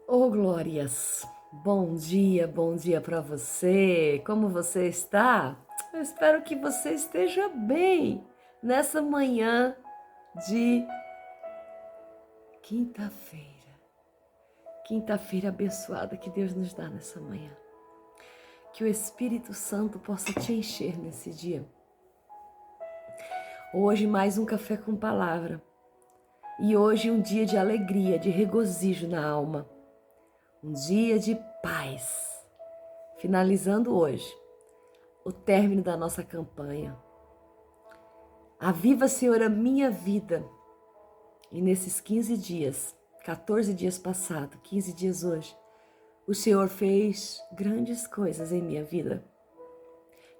Oh, glórias! Bom dia para você. Como você está? Eu espero que você esteja bem nessa manhã de quinta-feira. Quinta-feira abençoada que Deus nos dá nessa manhã. Que o Espírito Santo possa te encher nesse dia. Hoje mais um café com palavra. E hoje um dia de alegria, de regozijo na alma. Um dia de paz. Finalizando hoje o término da nossa campanha. Aviva, Senhor, a minha vida. E nesses 15 dias, 14 dias passados, 15 dias hoje, o Senhor fez grandes coisas em minha vida.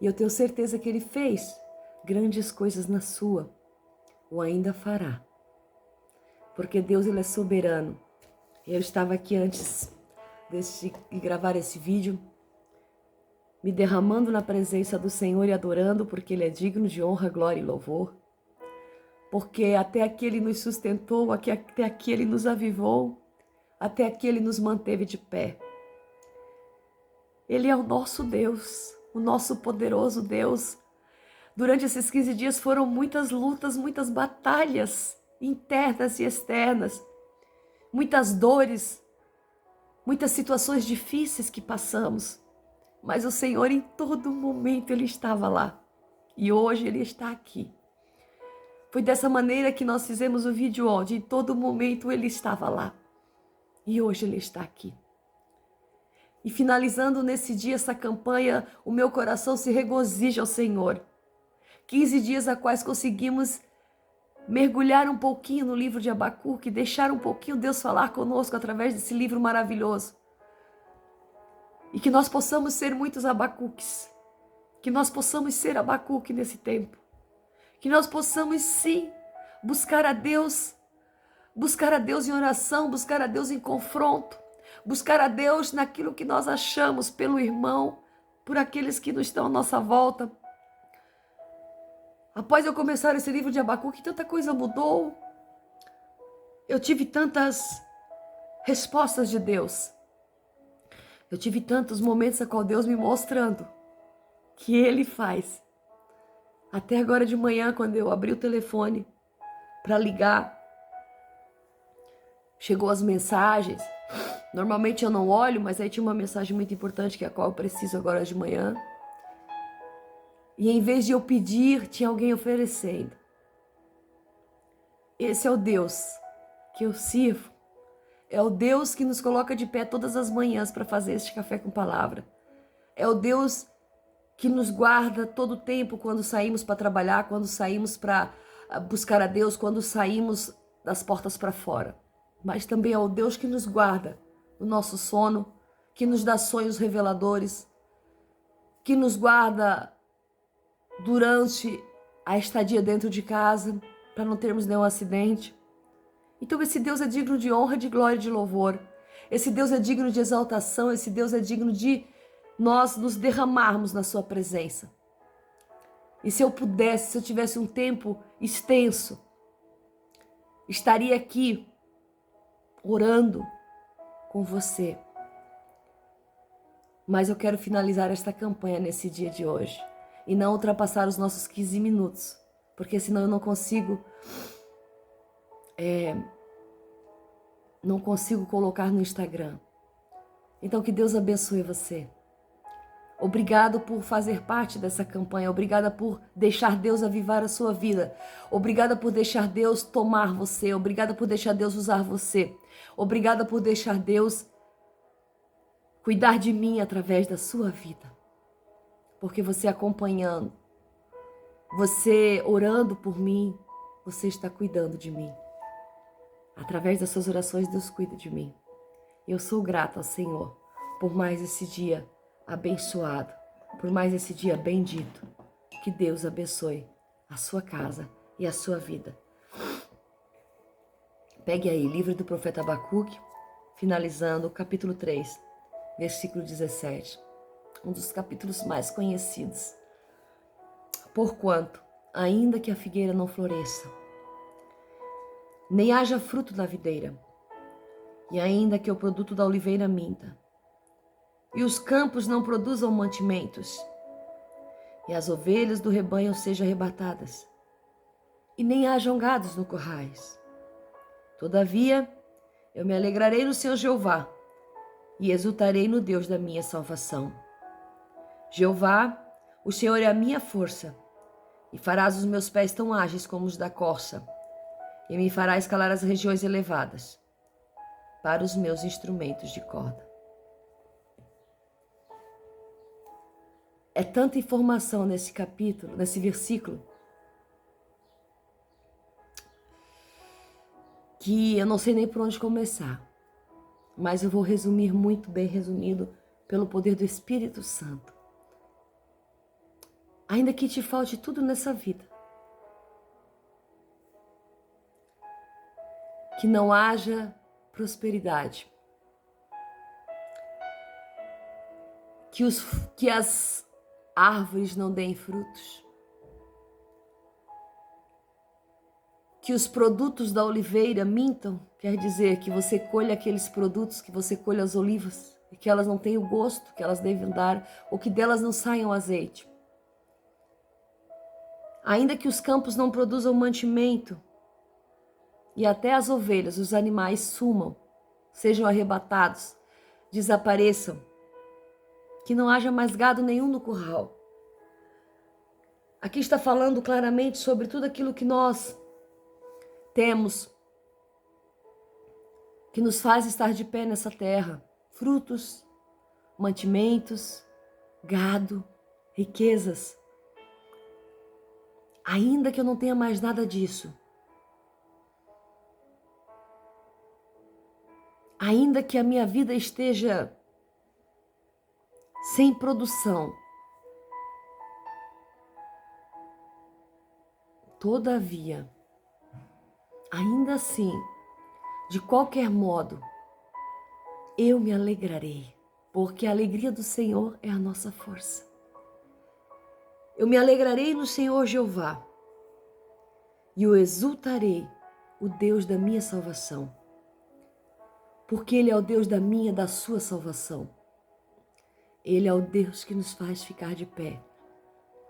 E eu tenho certeza que Ele fez grandes coisas na sua, ou ainda fará. Porque Deus, Ele é soberano. Eu estava aqui antes de gravar esse vídeo, me derramando na presença do Senhor e adorando, porque Ele é digno de honra, glória e louvor. Porque até aqui Ele nos sustentou, até aqui Ele nos avivou, até aqui Ele nos manteve de pé. Ele é o nosso Deus, o nosso poderoso Deus. Durante esses 15 dias foram muitas lutas, muitas batalhas internas e externas, muitas dores, muitas situações difíceis que passamos. Mas o Senhor em todo momento Ele estava lá. E hoje Ele está aqui. Foi dessa maneira que nós fizemos o vídeo onde em todo momento Ele estava lá. E hoje Ele está aqui. E finalizando nesse dia essa campanha, o meu coração se regozija ao Senhor. 15 dias a quais conseguimos mergulhar um pouquinho no livro de Abacuque, deixar um pouquinho Deus falar conosco através desse livro maravilhoso. E que nós possamos ser muitos Abacuques. Que nós possamos ser Abacuque nesse tempo. Que nós possamos sim buscar a Deus em oração, buscar a Deus em confronto, buscar a Deus naquilo que nós achamos pelo irmão, por aqueles que não estão à nossa volta. Após eu começar esse livro de Abacuque, tanta coisa mudou. Eu tive tantas respostas de Deus. Eu tive tantos momentos a qual Deus me mostrando que Ele faz. Até agora de manhã, quando eu abri o telefone para ligar, chegou as mensagens. Normalmente eu não olho, mas aí tinha uma mensagem muito importante que é a qual eu preciso agora de manhã. E em vez de eu pedir, tinha alguém oferecendo. Esse é o Deus que eu sirvo. É o Deus que nos coloca de pé todas as manhãs para fazer este café com palavra. É o Deus que nos guarda todo o tempo quando saímos para trabalhar, quando saímos para buscar a Deus, quando saímos das portas para fora. Mas também é o Deus que nos guarda no nosso sono, que nos dá sonhos reveladores, que nos guarda durante a estadia dentro de casa, para não termos nenhum acidente. Então esse Deus é digno de honra, de glória e de louvor. Esse Deus é digno de exaltação, esse Deus é digno de nós nos derramarmos na sua presença. E se eu pudesse, se eu tivesse um tempo extenso, estaria aqui orando com você. Mas eu quero finalizar esta campanha nesse dia de hoje e não ultrapassar os nossos 15 minutos, porque senão eu não consigo colocar no Instagram. Então que Deus abençoe você. Obrigado por fazer parte dessa campanha. Obrigada por deixar Deus avivar a sua vida. Obrigada por deixar Deus tomar você. Obrigada por deixar Deus usar você. Obrigada por deixar Deus cuidar de mim através da sua vida. Porque você acompanhando, você orando por mim, você está cuidando de mim. Através das suas orações, Deus cuida de mim. Eu sou grata ao Senhor por mais esse dia abençoado, por mais esse dia bendito. Que Deus abençoe a sua casa e a sua vida. Pegue aí, livro do profeta Abacuque, finalizando o capítulo 3, versículo 17. Um dos capítulos mais conhecidos. Porquanto, ainda que a figueira não floresça, nem haja fruto na videira, E ainda que o produto da oliveira minta, e os campos não produzam mantimentos, e as ovelhas do rebanho sejam arrebatadas, e nem hajam gados no currais. Todavia, eu me alegrarei no Senhor Jeová, e exultarei no Deus da minha salvação. Jeová, o Senhor é a minha força, e farás os meus pés tão ágeis como os da corça, e me farás escalar as regiões elevadas, para os meus instrumentos de corda. É tanta informação nesse capítulo, nesse versículo, que eu não sei nem por onde começar, mas eu vou resumir muito bem resumido pelo poder do Espírito Santo. Ainda que te falte tudo nessa vida, que não haja prosperidade, que as árvores não deem frutos, que os produtos da oliveira mintam, quer dizer que você colha aqueles produtos, que você colha as olivas, e que elas não tenham o gosto que elas devem dar, ou que delas não saiam azeite. Ainda que os campos não produzam mantimento, e até as ovelhas, os animais sumam, sejam arrebatados, desapareçam, que não haja mais gado nenhum no curral. Aqui está falando claramente sobre tudo aquilo que nós temos, que nos faz estar de pé nessa terra: frutos, mantimentos, gado, riquezas. Ainda que eu não tenha mais nada disso, ainda que a minha vida esteja sem produção, todavia, ainda assim, de qualquer modo, eu me alegrarei, porque a alegria do Senhor é a nossa força. Eu me alegrarei no Senhor Jeová e o exultarei, o Deus da minha salvação, porque Ele é o Deus da sua salvação. Ele é o Deus que nos faz ficar de pé.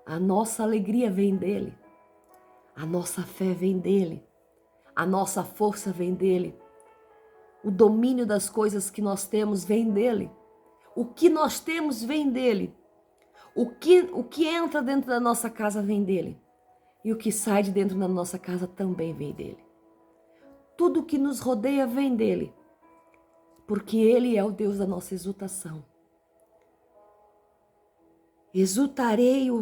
A nossa alegria vem dEle, a nossa fé vem dEle, a nossa força vem dEle, o domínio das coisas que nós temos vem dEle, o que nós temos vem dEle. O que entra dentro da nossa casa vem dele. E o que sai de dentro da nossa casa também vem dele. Tudo que nos rodeia vem dele. Porque ele é o Deus da nossa exultação. Exultarei o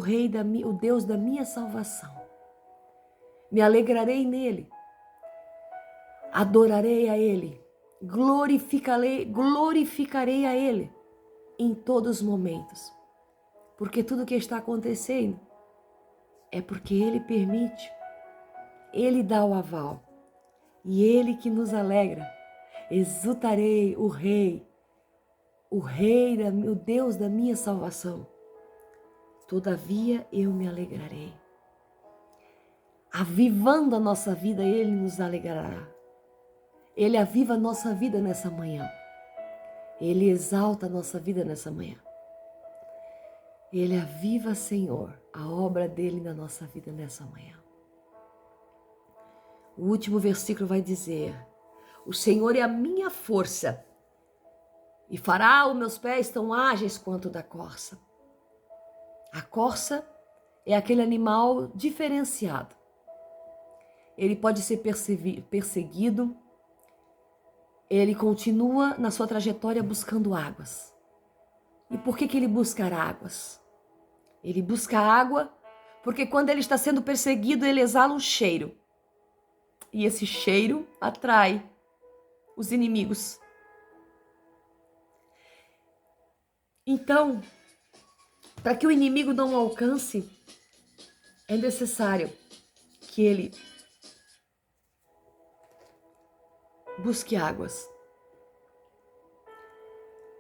Deus da minha salvação. Me alegrarei nele. Adorarei a ele. Glorificarei a ele em todos os momentos. Porque tudo que está acontecendo é porque Ele permite, Ele dá o aval, e Ele que nos alegra. Exultarei o Deus da minha salvação. Todavia eu me alegrarei. Avivando a nossa vida, Ele nos alegrará. Ele aviva a nossa vida nessa manhã. Ele exalta a nossa vida nessa manhã. Ele aviva, Senhor, a obra dele na nossa vida nessa manhã. O último versículo vai dizer: o Senhor é a minha força e fará os meus pés tão ágeis quanto da corça. A corça é aquele animal diferenciado. Ele pode ser perseguido, ele continua na sua trajetória buscando águas. E por que ele busca águas? Ele busca água porque quando ele está sendo perseguido, ele exala um cheiro. E esse cheiro atrai os inimigos. Então, para que o inimigo não o alcance, é necessário que ele busque águas.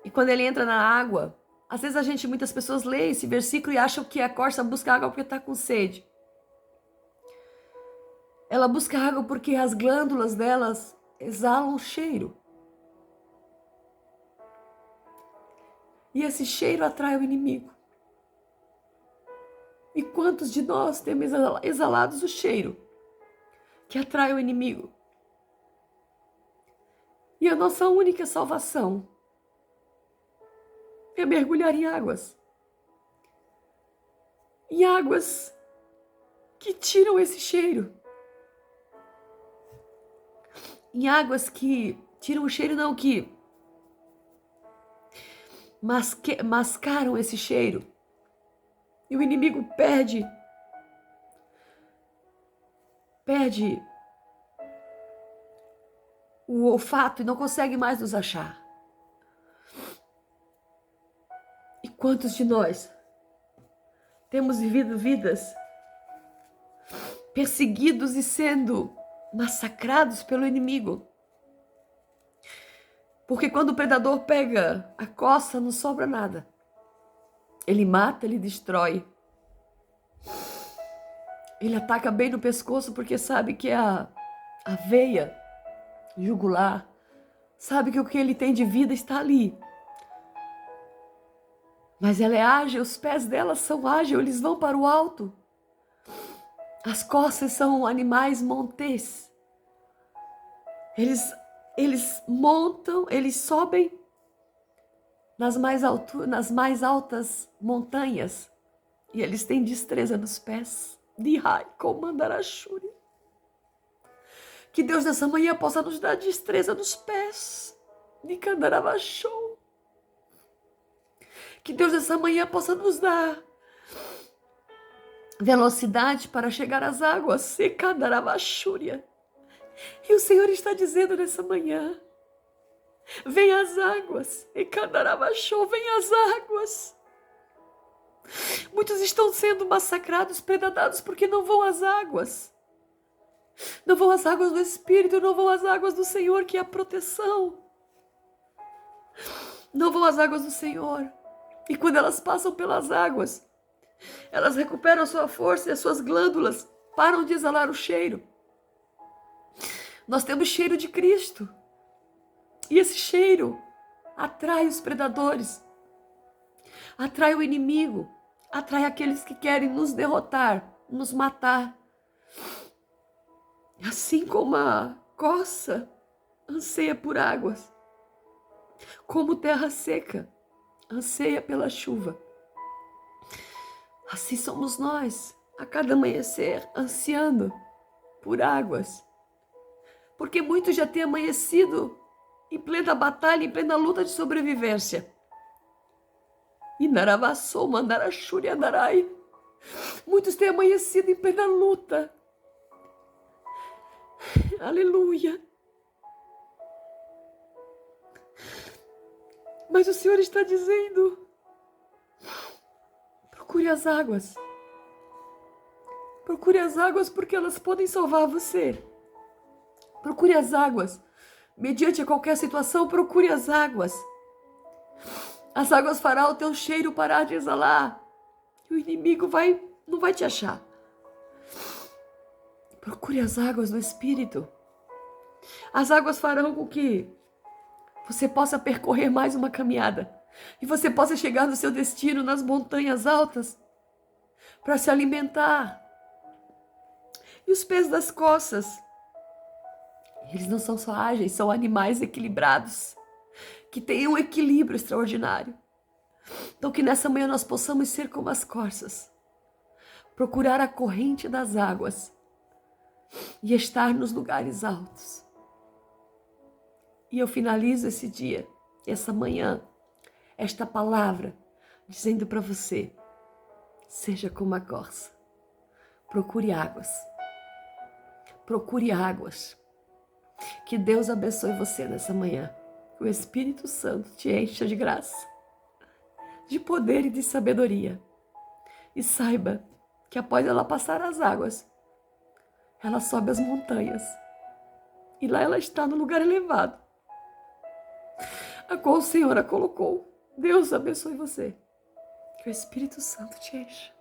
E quando ele entra na água, às vezes muitas pessoas leem esse versículo e acham que a corça busca água porque está com sede. Ela busca água porque as glândulas delas exalam cheiro. E esse cheiro atrai o inimigo. E quantos de nós temos exalados o cheiro que atrai o inimigo? E a nossa única salvação é mergulhar em águas. Em águas que tiram esse cheiro. Em águas que tiram o cheiro, não, que mascaram esse cheiro. E o inimigo perde o olfato e não consegue mais nos achar. E quantos de nós temos vivido vidas perseguidos e sendo massacrados pelo inimigo? Porque quando o predador pega a coça, não sobra nada. Ele mata, ele destrói. Ele ataca bem no pescoço porque sabe que a veia jugular, sabe que o que ele tem de vida está ali. Mas ela é ágil, os pés dela são ágeis, eles vão para o alto. As coças são animais montes. Eles montam, eles sobem nas mais altas montanhas. E eles têm destreza nos pés. Dihai, Komandarashuri. Que Deus nessa manhã possa nos dar destreza nos pés. Nikandaravashou. Que Deus nessa manhã possa nos dar velocidade para chegar às águas. Sekandaravashúria. E o Senhor está dizendo nessa manhã: vem às águas. Sekandaravashou, vem às águas. Muitos estão sendo massacrados, predados, porque não vão às águas. Não vão às águas do Espírito, não vão às águas do Senhor, que é a proteção. Não vão às águas do Senhor. E quando elas passam pelas águas, elas recuperam a sua força e as suas glândulas param de exalar o cheiro. Nós temos cheiro de Cristo. E esse cheiro atrai os predadores, atrai o inimigo, atrai aqueles que querem nos derrotar, nos matar. Assim como a coça anseia por águas, como terra seca anseia pela chuva, assim somos nós, a cada amanhecer, ansiando por águas. Porque muitos já têm amanhecido em plena batalha, em plena luta de sobrevivência. E Naravassou, Mandarashuri, Andarai. Muitos têm amanhecido em plena luta. Aleluia. Mas o Senhor está dizendo: procure as águas. Procure as águas porque elas podem salvar você. Procure as águas. Mediante a qualquer situação, procure as águas. As águas farão o teu cheiro parar de exalar. E o inimigo não vai te achar. Procure as águas do Espírito. As águas farão com que você possa percorrer mais uma caminhada. E você possa chegar no seu destino nas montanhas altas para se alimentar. E os pés das coças, eles não são só ágeis, são animais equilibrados, que têm um equilíbrio extraordinário. Então que nessa manhã nós possamos ser como as corças, procurar a corrente das águas e estar nos lugares altos. E eu finalizo esse dia, essa manhã, esta palavra, dizendo para você: seja como a corça, procure águas. Procure águas. Que Deus abençoe você nessa manhã. Que o Espírito Santo te encha de graça, de poder e de sabedoria. E saiba que após ela passar as águas, ela sobe as montanhas. E lá ela está no lugar elevado, a qual o Senhor a colocou. Deus abençoe você. Que o Espírito Santo te encha.